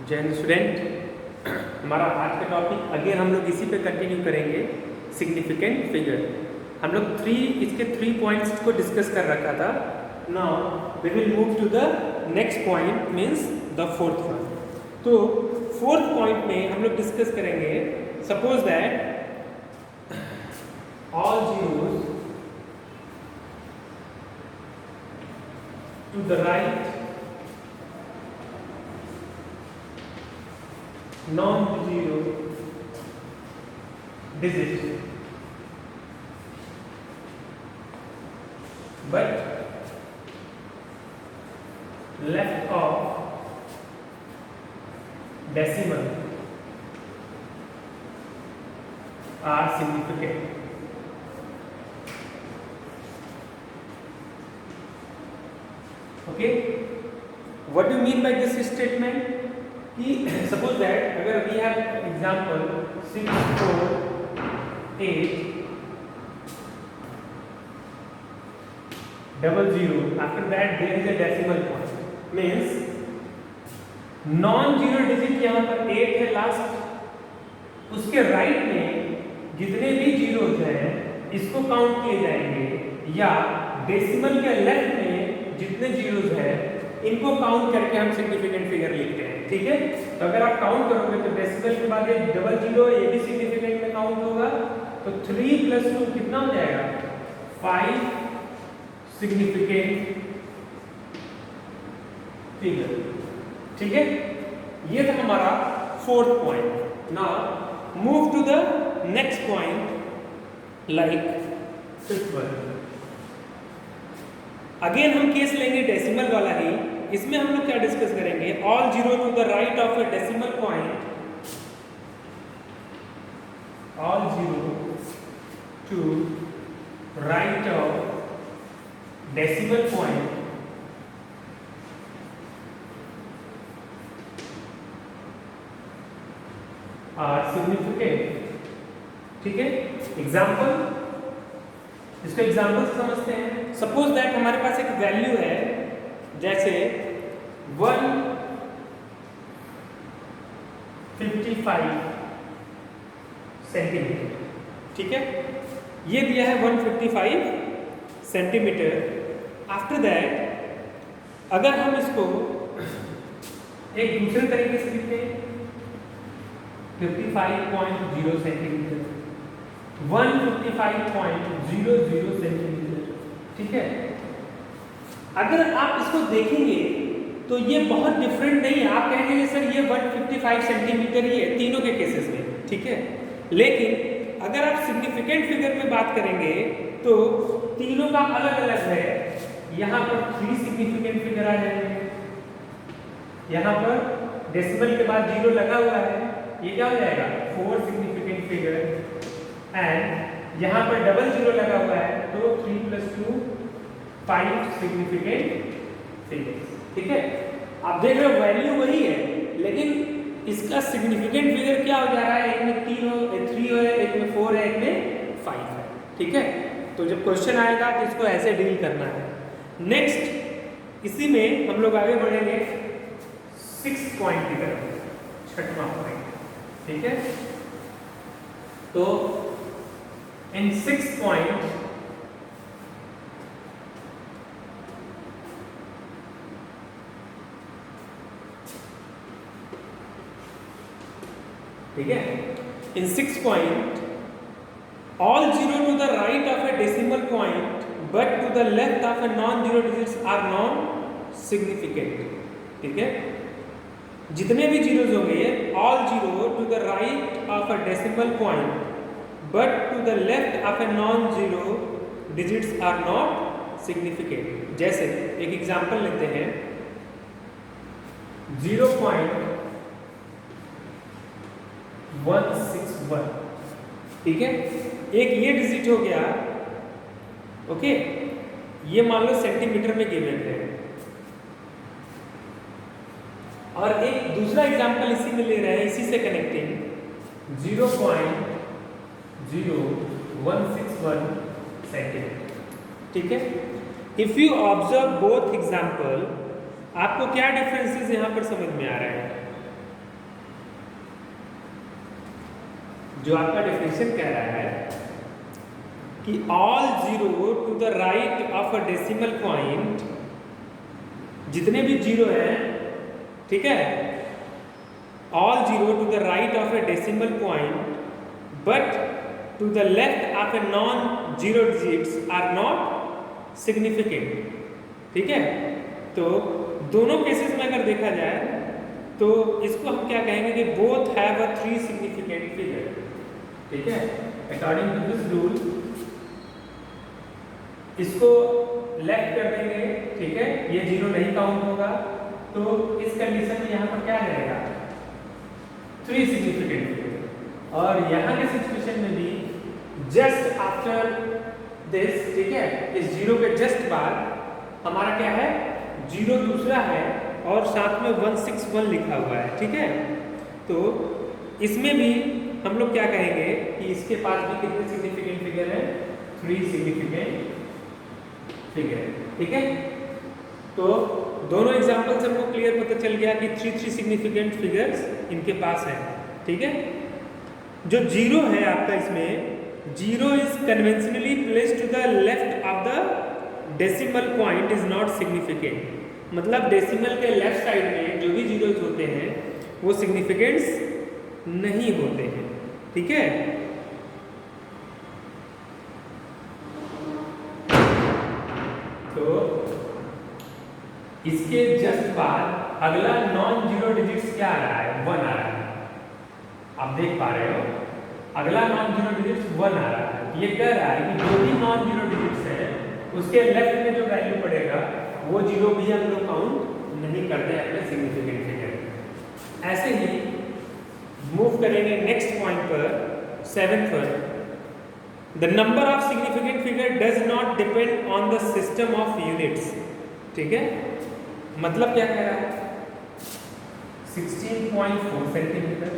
जय हिंद स्टूडेंट। हमारा आज का टॉपिक अगेन हम लोग इसी पे कंटिन्यू करेंगे, सिग्निफिकेंट फिगर। हम लोग इसके 3 पॉइंट्स को डिस्कस कर रखा था। Now we will move to the next point means the fourth one. तो फोर्थ पॉइंट में हम लोग डिस्कस करेंगे, suppose that all zeros to the right non-zero digit, but left of decimal are significant. Okay, what do you mean by this statement? कि suppose that अगर we have example 6 4 8 00 after that there is a decimal point means non zero digit यहाँ पर 8 है last, उसके right में जितने भी zeros हैं इसको काउंट किए जाएंगे, या डेसिमल के लेफ्ट में जितने जीरोस हैं इनको काउंट करके हम सिग्निफिकेंट फिगर लिखते हैं। ठीक है, तो अगर आप काउंट करोगे तो डेसिमल के बाद ये 00 ये भी सिग्निफिकेंट में काउंट होगा, तो 3 + 2 कितना हो जाएगा 5 सिग्निफिकेंट फिगर। ठीक है, ये था हमारा fourth point. Now move to the next point like fifth one. Again हम केस लेंगे डेसिमल वाला ही। इसमें हम लोग क्या डिस्कस करेंगे, all zero to the right of a decimal point, all zero to right of decimal point are significant. ठीक है, एग्जाम्पल, इसको एग्जाम्पल से समझते हैं। सपोज दैट हमारे पास एक वैल्यू है जैसे 155 सेंटीमीटर। ठीक है, ये दिया है 155 सेंटीमीटर। आफ्टर दैट अगर हम इसको एक दूसरे तरीके से लिखते हैं 55.0 सेंटीमीटर, 155.00 सेंटीमीटर। ठीक है, अगर आप इसको देखेंगे तो ये बहुत डिफरेंट नहीं है। आप कहेंगे सर ये 155 सेंटीमीटर ही है तीनों के केसेस में। ठीक है, लेकिन अगर आप सिग्निफिकेंट फिगर में बात करेंगे तो तीनों का अलग अलग है। यहाँ पर 3 सिग्निफिकेंट फिगर आ जाएंगे, यहाँ पर डेसिमल के बाद 0 लगा हुआ है, ये क्या हो जाएगा 4 सिग्निफिकेंट फिगर, एंड यहाँ पर 00 लगा हुआ है तो 3 + 2 5 सिग्निफिकेंट फिगर्स। ठीक है, आप देख रहे हो वैल्यू वही है, लेकिन इसका सिग्निफिकेंट फिगर क्या हो जा रहा है, एक में 3 है, एक में 4 है, एक में 5 है। ठीक है, तो जब क्वेश्चन आएगा तो इसको ऐसे डील करना है। नेक्स्ट, इसी में हम लोग आगे बढ़ेंगे 6 पॉइंट की तरफ, 6वां पॉइंट। ठीक है, तो इन 6 पॉइंट ठीक है, in 6 point all zero to the right of a decimal point but to the left of a non zero digits are non significant. ठीक है, जितने भी जीरोस होंगे all zero to the right of a decimal point but to the left of a non zero digits are not significant. जैसे एक example लेते हैं 0.161। ठीक है, एक ये डिजिट हो गया, ओके, ये मान लो सेंटीमीटर में गिवन है, और एक दूसरा एग्जांपल इसी में ले रहे हैं, इसी से कनेक्टिंग 0.0161 सेंटीमीटर। ठीक है, if you observe both example, आपको क्या डिफरेंसेस यहाँ पर समझ में आ रहे हैं? जो आपका डेफिनेशन कह रहा है कि all zero to the right of a decimal point, जितने भी जीरो हैं, ठीक है, all zero to the right of a decimal point but to the left of a non zero digits are not significant. ठीक है, तो दोनों cases में अगर देखा जाए तो इसको हम क्या कहेंगे कि both have a 3 significant figure. ठीक है, अकॉर्डिंग टू दिस रूल इसको लेफ्ट कर देंगे, ठीक है, ये जीरो नहीं काउंट होगा, तो इस कंडीशन में यहाँ पर क्या रहेगा 3 सिग्निफिकेंट फिगर। और यहाँ के सिचुएशन में भी जस्ट आफ्टर दिस, ठीक है, इस जीरो के जस्ट बाद हमारा क्या है, जीरो दूसरा है और साथ में 161 लिखा हुआ है। ठीक है, तो इसमें भी हम लोग क्या कहेंगे कि इसके पास भी कितने सिग्निफिकेंट फिगर है, 3 सिग्निफिकेंट फिगर। ठीक है, तो दोनों एग्जांपल से हमको क्लियर पता चल गया कि 3 सिग्निफिकेंट फिगर्स इनके पास है। ठीक है, जो जीरो है आपका, इसमें zero is conventionally placed to the left of the decimal point is not significant. मतलब डेसिमल के लेफ्ट साइड में जो भी जीरोज होते हैं वो सिग्निफिकेंट्स नहीं होते हैं। ठीक है, तो इसके जस्ट बाद अगला नॉन जीरो डिजिट्स क्या आ रहा है, 1 आ रहा है। आप देख पा रहे हो, अगला नॉन जीरो डिजिट्स 1 आ रहा है। ये कह रहा है कि जो भी नॉन जीरो डिजिट्स है उसके लेफ्ट में जो वैल्यू पड़ेगा वो जीरो भी हम लोग काउंट नहीं करते अपने सिग्निफिकेंट फिगर। ऐसे ही मूव करेंगे नेक्स्ट पॉइंट पर, 7th पर, the number of significant figure does not depend on the system of units. ठीक है, मतलब क्या कह रहा है, 16.4 सेंटीमीटर।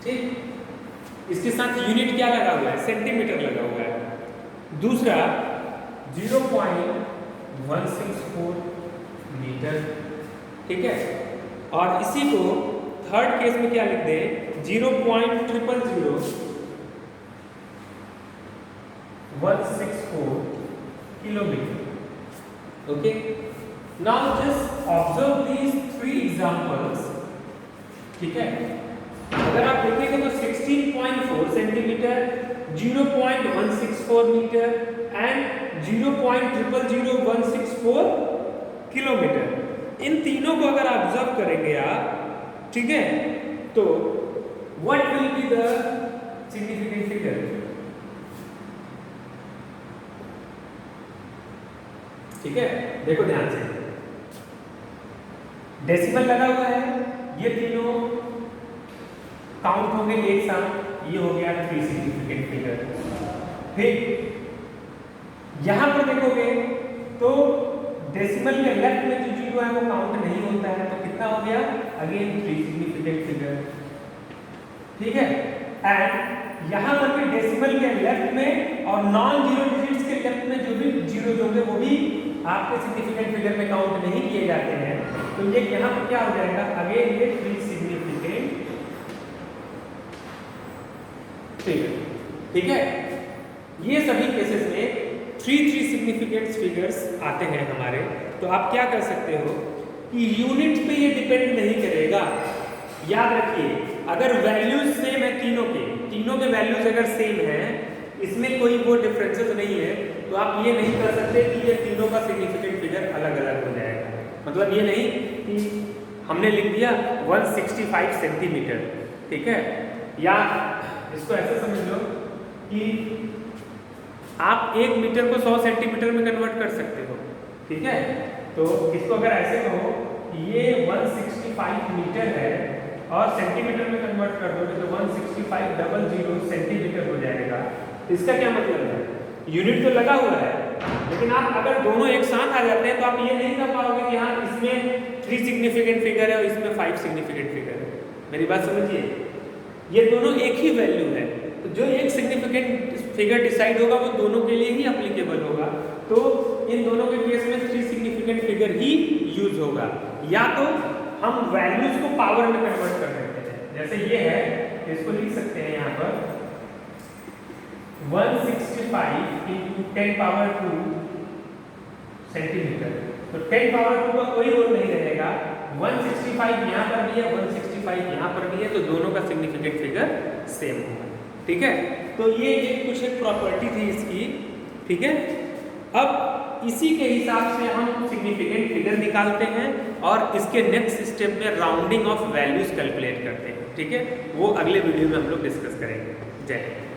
ठीक, इसके साथ यूनिट क्या लगा हुआ है, सेंटीमीटर लगा हुआ है। दूसरा 0.164 मीटर। ठीक है, और इसी को थर्ड केस में क्या लिख दे, 0.0000164 kilometre. Okay, now just observe these 3 examples. ठीक है, अगर आप देखेंगे तो 16.4 सेंटीमीटर, 0.164 मीटर एंड 0.0000164 किलोमीटर, इन तीनों को अगर ऑब्जर्व करेंगे आप, ठीक है, तो what will be the significant figure. ठीक है, देखो ध्यान से, डेसिमल लगा हुआ है, ये तीनों काउंट होंगे एक साथ, ये हो गया 3 सिग्निफिकेंट फिगर। फिर यहां पर देखोगे तो डेसिमल के लेफ्ट में जो जीरो है वो काउंट नहीं होता है, तो कितना हो गया, अगेन 3 सिग्निफिकेंट फिगर। ठीक है, एंड यहां पर भी डेसिमल के लेफ्ट में और नॉन जीरो डिजिट्स के लेफ्ट में जो भी जीरो होंगे वो भी आपके सिग्निफिकेंट फिगर में काउंट नहीं किए जाते हैं, तो ये यहां पर क्या हो जाएगा, अगेन ये 3 सिग्निफिकेंट फिगर। ठीक है, ये सभी केसेस में 3 सिग्निफिकेंट फिगर्स आते हैं हमारे। तो आप क्या कर सकते हो कि यूनिट पे ये डिपेंड नहीं करेगा। याद रखिए, अगर वैल्यूज सेम है, तीनों के वैल्यूज अगर सेम है, इसमें कोई वो डिफरेंसेस नहीं है, तो आप ये नहीं कर सकते कि ये तीनों का सिग्निफिकेंट फिगर अलग अलग हो जाएगा। मतलब ये नहीं कि हमने लिख दिया 165 सेंटीमीटर। ठीक है, या इसको ऐसे समझ लो कि आप 1 मीटर को 100 सेंटीमीटर में कन्वर्ट कर सकते हो। ठीक है, तो इसको अगर ऐसे कहो कि ये 165 मीटर है और सेंटीमीटर में कन्वर्ट कर दोगे तो 16500 सेंटीमीटर हो जाएगा। इसका क्या मतलब है, यूनिट तो लगा हुआ है, लेकिन आप अगर दोनों एक साथ आ जाते हैं तो आप ये नहीं कर पाओगे कि हाँ इसमें 3 सिग्निफिकेंट फिगर है और इसमें 5 सिग्निफिकेंट फिगर है। मेरी बात समझिए, ये दोनों एक ही वैल्यू है, तो जो एक सिग्निफिकेंट फिगर डिसाइड होगा वो दोनों के लिए ही एप्लीकेबल होगा। तो इन दोनों के केस में 3 सिग्निफिकेंट फिगर ही यूज होगा। या तो हम वैल्यूज को पावर में कन्वर्ट कर देते हैं, जैसे ये है, इसको लिख सकते हैं यहाँ पर 165 इंटू 10 पावर 2 सेंटीमीटर। तो 10 पावर 2 का कोई रोल नहीं रहेगा, 165 यहाँ पर भी है, 165 यहाँ पर भी है, तो दोनों का सिग्निफिकेंट फिगर सेम होगा। ठीक है, तो ये कुछ एक प्रॉपर्टी थी इसकी। ठीक है, अब इसी के हिसाब से हम सिग्निफिकेंट फिगर निकालते हैं और इसके नेक्स्ट स्टेप में राउंडिंग ऑफ वैल्यूज कैलकुलेट करते हैं। ठीक है, वो अगले वीडियो में हम लोग डिस्कस करेंगे। जय हिंद।